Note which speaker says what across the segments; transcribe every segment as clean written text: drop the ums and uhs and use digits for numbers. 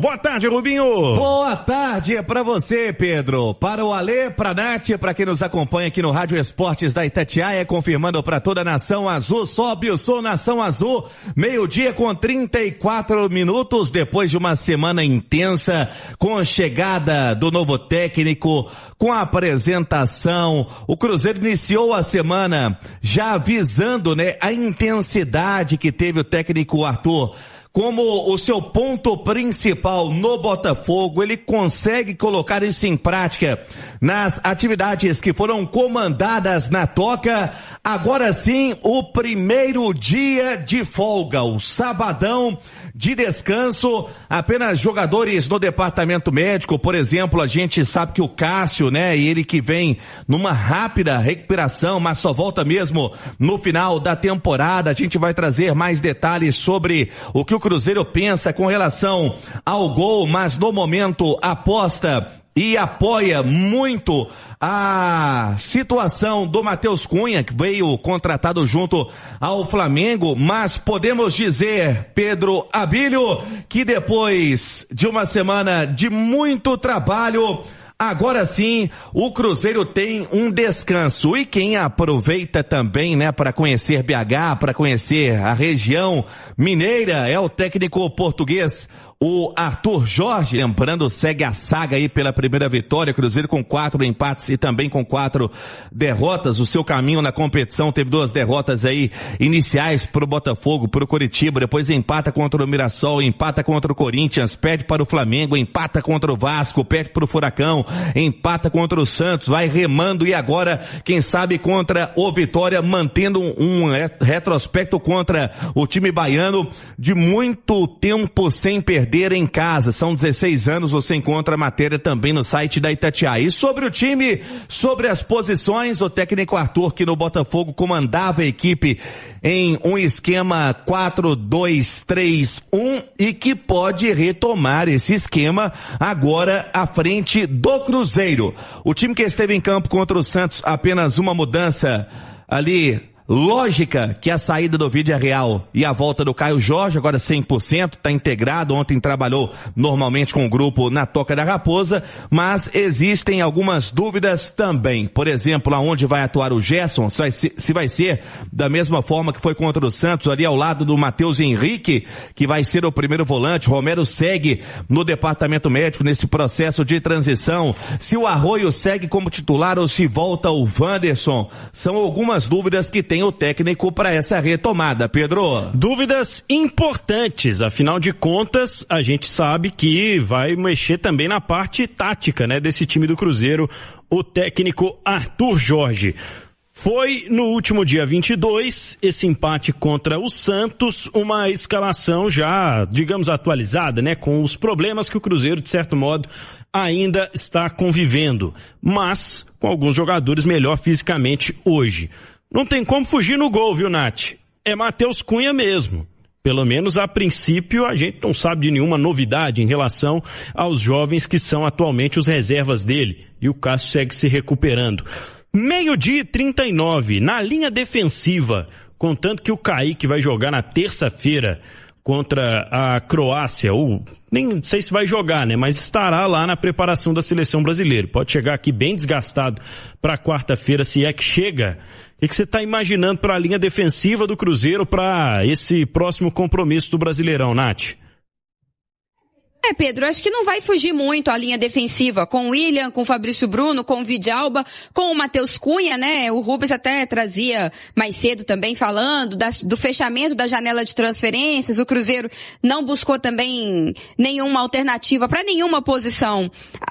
Speaker 1: Boa tarde, Rubinho.
Speaker 2: Boa tarde pra você, Pedro. Para o Alê, pra Nath, pra quem nos acompanha aqui no Rádio Esportes da Itatiaia, confirmando pra toda a Nação Azul, sobe o som Nação Azul, 12:00 com 34 minutos, depois de uma semana intensa, com a chegada do novo técnico, com a apresentação, o Cruzeiro iniciou a semana já avisando, a intensidade que teve o técnico Arthur. Como o seu ponto principal no Botafogo, ele consegue colocar isso em prática nas atividades que foram comandadas na Toca. Agora sim, o primeiro dia de folga, o sabadão de descanso, apenas jogadores no departamento médico, por exemplo, a gente sabe que o Cássio, ele que vem numa rápida recuperação, mas só volta mesmo no final da temporada. A gente vai trazer mais detalhes sobre o que o Cruzeiro pensa com relação ao gol, mas no momento aposta e apoia muito a situação do Matheus Cunha, que veio contratado junto ao Flamengo, mas podemos dizer, Pedro Abílio, que depois de uma semana de muito trabalho, agora sim, o Cruzeiro tem um descanso. E quem aproveita também, para conhecer BH, para conhecer a região mineira, é o técnico português, o Arthur Jorge. Lembrando, segue a saga aí pela primeira vitória, Cruzeiro com 4 empates e também com 4 derrotas. O seu caminho na competição teve 2 derrotas aí iniciais pro Botafogo, pro Coritiba, depois empata contra o Mirassol, empata contra o Corinthians, perde para o Flamengo, empata contra o Vasco, perde pro Furacão, empata contra o Santos, vai remando e agora, quem sabe, contra o Vitória, mantendo um retrospecto contra o time baiano de muito tempo sem perder em casa. São 16 anos, você encontra a matéria também no site da Itatiaia. E sobre o time, sobre as posições, o técnico Arthur, que no Botafogo comandava a equipe em um esquema 4-2-3-1 e que pode retomar esse esquema agora à frente do Cruzeiro. O time que esteve em campo contra o Santos, apenas uma mudança ali lógica, que a saída do Villarreal e a volta do Caio Jorge, agora 100%, está integrado. Ontem trabalhou normalmente com o grupo na Toca da Raposa, mas existem algumas dúvidas também. Por exemplo, aonde vai atuar o Gerson, se vai ser da mesma forma que foi contra o Santos, ali ao lado do Matheus Henrique, que vai ser o primeiro volante. Romero segue no departamento médico nesse processo de transição. Se o Arroio segue como titular ou se volta o Wanderson, são algumas dúvidas que tem o técnico para essa retomada, Pedro.
Speaker 1: Dúvidas importantes, afinal de contas, a gente sabe que vai mexer também na parte tática, desse time do Cruzeiro, o técnico Arthur Jorge. Foi no último dia 22, esse empate contra o Santos, uma escalação já, digamos, atualizada, com os problemas que o Cruzeiro, de certo modo, ainda está convivendo, mas com alguns jogadores melhor fisicamente hoje. Não tem como fugir no gol, viu, Nath? É Matheus Cunha mesmo. Pelo menos a princípio a gente não sabe de nenhuma novidade em relação aos jovens que são atualmente os reservas dele. E o Cássio segue se recuperando. 12:39, na linha defensiva, contanto que o Kaique vai jogar na terça-feira contra a Croácia, ou nem sei se vai jogar, mas estará lá na preparação da seleção brasileira. Pode chegar aqui bem desgastado para quarta-feira, se é que chega. O que você está imaginando para a linha defensiva do Cruzeiro para esse próximo compromisso do Brasileirão, Nath?
Speaker 3: Pedro, acho que não vai fugir muito a linha defensiva com o William, com o Fabrício Bruno, com o Vidalba, com o Matheus Cunha, O Rubens até trazia mais cedo também falando do fechamento da janela de transferências. O Cruzeiro não buscou também nenhuma alternativa para nenhuma posição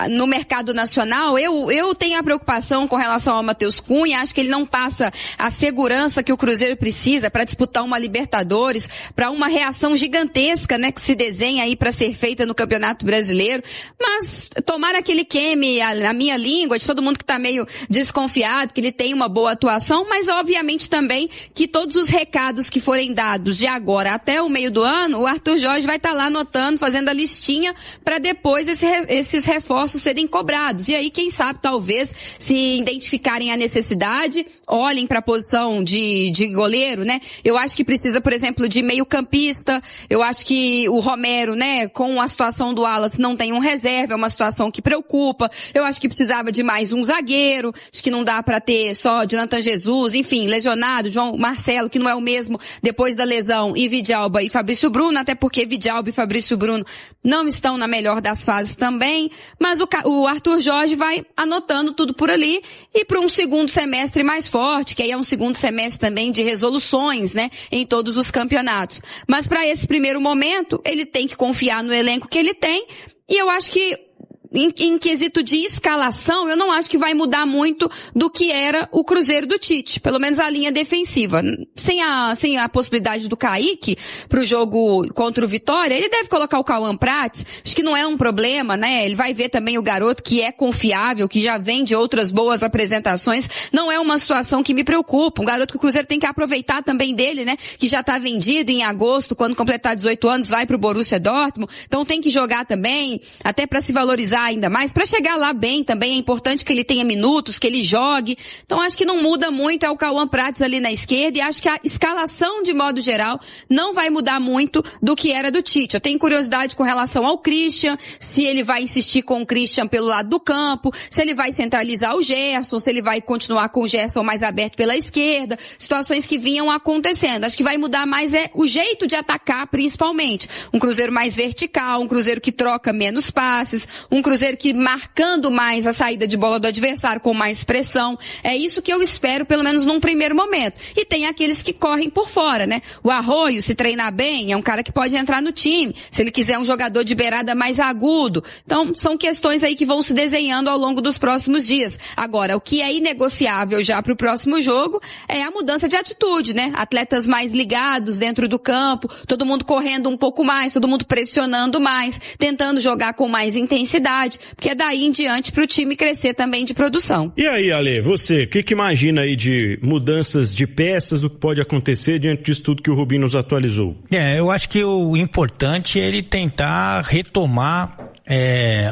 Speaker 3: no mercado nacional. Eu tenho a preocupação com relação ao Matheus Cunha. Acho que ele não passa a segurança que o Cruzeiro precisa para disputar uma Libertadores, para uma reação gigantesca, que se desenha aí para ser feita no Campeonato Brasileiro, mas tomara que ele queime a minha língua de todo mundo que está meio desconfiado, que ele tem uma boa atuação, mas obviamente também que todos os recados que forem dados de agora até o meio do ano, o Arthur Jorge vai estar lá anotando, fazendo a listinha para depois esses reforços serem cobrados. E aí, quem sabe, talvez, se identificarem a necessidade, olhem para a posição de goleiro, Eu acho que precisa, por exemplo, de meio campista. Eu acho que o Romero, com a situação situação do Wallace não tem um reserva, é uma situação que preocupa. Eu acho que precisava de mais um zagueiro, acho que não dá para ter só Jonathan Jesus, enfim, lesionado, João Marcelo, que não é o mesmo depois da lesão, e Vidalba e Fabrício Bruno, até porque Vidalba e Fabrício Bruno não estão na melhor das fases também, mas o Arthur Jorge vai anotando tudo por ali e para um segundo semestre mais forte, que aí é um segundo semestre também de resoluções, né, em todos os campeonatos. Mas para esse primeiro momento, ele tem que confiar no elenco que ele tem, e eu acho que em quesito de escalação, eu não acho que vai mudar muito do que era o Cruzeiro do Tite, pelo menos a linha defensiva. Sem a possibilidade do Kaique pro jogo contra o Vitória, ele deve colocar o Cauã Prates, acho que não é um problema, né? Ele vai ver também o garoto que é confiável, que já vem de outras boas apresentações, não é uma situação que me preocupa, um garoto que o Cruzeiro tem que aproveitar também dele, né? Que já tá vendido em agosto, quando completar 18 anos, vai pro Borussia Dortmund, então tem que jogar também, até para se valorizar ainda mais, para chegar lá bem também é importante que ele tenha minutos, que ele jogue. Então acho que não muda muito, é o Cauã Prates ali na esquerda, e acho que a escalação de modo geral não vai mudar muito do que era do Tite. Eu tenho curiosidade com relação ao Christian, se ele vai insistir com o Christian pelo lado do campo, se ele vai centralizar o Gerson, se ele vai continuar com o Gerson mais aberto pela esquerda, situações que vinham acontecendo. Acho que vai mudar mais é o jeito de atacar, principalmente. Um Cruzeiro mais vertical, um Cruzeiro que troca menos passes, um Cruzeiro que marcando mais a saída de bola do adversário com mais pressão. É isso que eu espero, pelo menos num primeiro momento. E tem aqueles que correm por fora, né? O Arroio, se treinar bem, é um cara que pode entrar no time. Se ele quiser um jogador de beirada mais agudo. Então, são questões aí que vão se desenhando ao longo dos próximos dias. Agora, o que é inegociável já para o próximo jogo é a mudança de atitude, né? Atletas mais ligados dentro do campo, todo mundo correndo um pouco mais, todo mundo pressionando mais, tentando jogar com mais intensidade, porque é daí em diante para o time crescer também de produção.
Speaker 1: E aí, Ale, você, o que imagina aí de mudanças de peças, do que pode acontecer diante disso tudo que o Rubinho nos atualizou?
Speaker 4: Eu acho que o importante é ele tentar retomar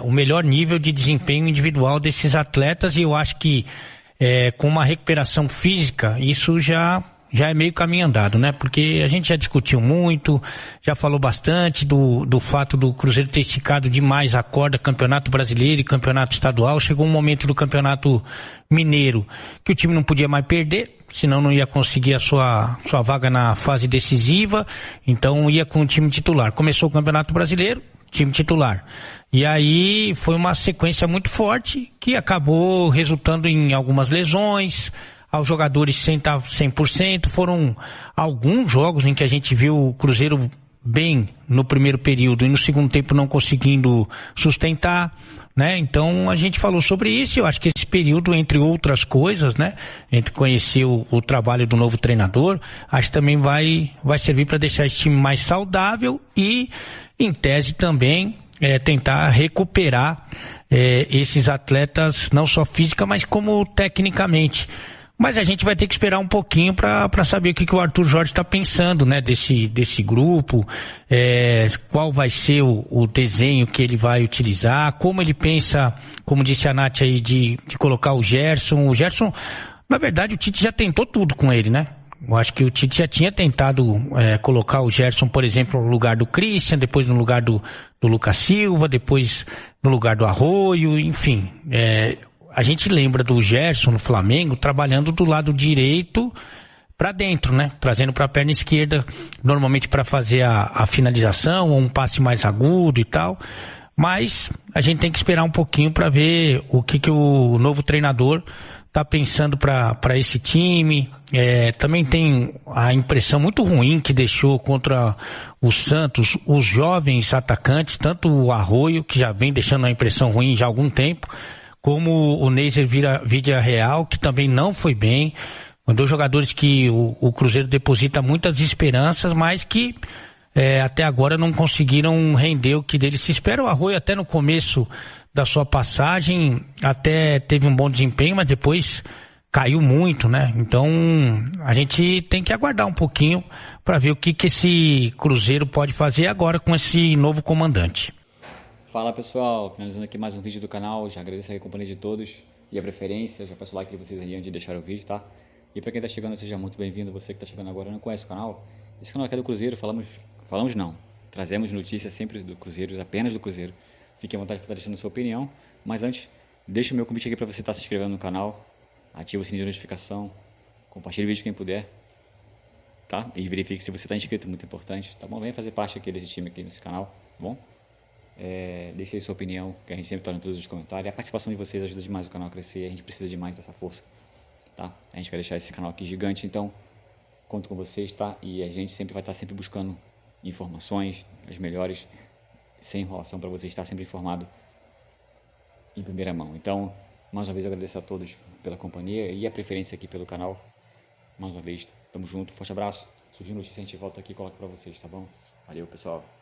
Speaker 4: o melhor nível de desempenho individual desses atletas, e eu acho que com uma recuperação física, isso já é meio caminho andado, né? Porque a gente já discutiu muito, já falou bastante do fato do Cruzeiro ter esticado demais a corda, campeonato brasileiro e campeonato estadual. Chegou um momento do campeonato mineiro que o time não podia mais perder, senão não ia conseguir a sua vaga na fase decisiva, então ia com o time titular. Começou o campeonato brasileiro, time titular. E aí foi uma sequência muito forte que acabou resultando em algumas lesões, aos jogadores sem estar 100%, foram alguns jogos em que a gente viu o Cruzeiro bem no primeiro período e no segundo tempo não conseguindo sustentar, né? Então a gente falou sobre isso, eu acho que esse período, entre outras coisas, né? Entre conhecer o trabalho do novo treinador, acho que também vai servir para deixar esse time mais saudável e, em tese também, tentar recuperar esses atletas, não só física, mas como tecnicamente. Mas a gente vai ter que esperar um pouquinho para saber o que o Arthur Jorge está pensando, né, desse grupo, qual vai ser o desenho que ele vai utilizar, como ele pensa, como disse a Nath aí, de colocar o Gerson. O Gerson, na verdade, o Tite já tentou tudo com ele, né? Eu acho que o Tite já tinha tentado colocar o Gerson, por exemplo, no lugar do Christian, depois no lugar do Lucas Silva, depois no lugar do Arroio, enfim. A gente lembra do Gerson no Flamengo trabalhando do lado direito para dentro, né? Trazendo para a perna esquerda, normalmente para fazer a finalização ou um passe mais agudo e tal. Mas a gente tem que esperar um pouquinho para ver o que o novo treinador está pensando para esse time. Também tem a impressão muito ruim que deixou contra o Santos os jovens atacantes, tanto o Arroio, que já vem deixando uma impressão ruim já há algum tempo, como o Neiser Vidia Real, que também não foi bem. Dois jogadores que o Cruzeiro deposita muitas esperanças, mas que até agora não conseguiram render o que deles se espera. O Arroio até no começo da sua passagem até teve um bom desempenho, mas depois caiu muito, né? Então a gente tem que aguardar um pouquinho para ver o que esse Cruzeiro pode fazer agora com esse novo comandante.
Speaker 5: Fala pessoal, finalizando aqui mais um vídeo do canal, já agradeço a companhia de todos e a preferência, já peço o like de vocês aí antes de deixar o vídeo, tá? E para quem tá chegando, seja muito bem-vindo, você que tá chegando agora e não conhece o canal, esse canal aqui é do Cruzeiro, trazemos notícias sempre do Cruzeiro, apenas do Cruzeiro. Fique à vontade para estar deixando a sua opinião, mas antes, deixa o meu convite aqui para você estar se inscrevendo no canal, ativa o sininho de notificação, compartilhe o vídeo quem puder, tá? E verifique se você está inscrito, muito importante, tá bom? Venha fazer parte aqui desse time aqui nesse canal, tá bom? Deixe aí sua opinião, que a gente sempre está em todos os comentários. A participação de vocês ajuda demais o canal a crescer, a gente precisa demais dessa força, tá? A gente quer deixar esse canal aqui gigante, então conto com vocês, tá? E a gente sempre vai estar sempre buscando informações, as melhores, sem enrolação, para você estar sempre informado em primeira mão. Então, mais uma vez, eu agradeço a todos pela companhia e a preferência aqui pelo canal. Mais uma vez, tamo junto, forte abraço. Surgindo notícia, a gente volta aqui e coloca para vocês, tá bom? Valeu, pessoal.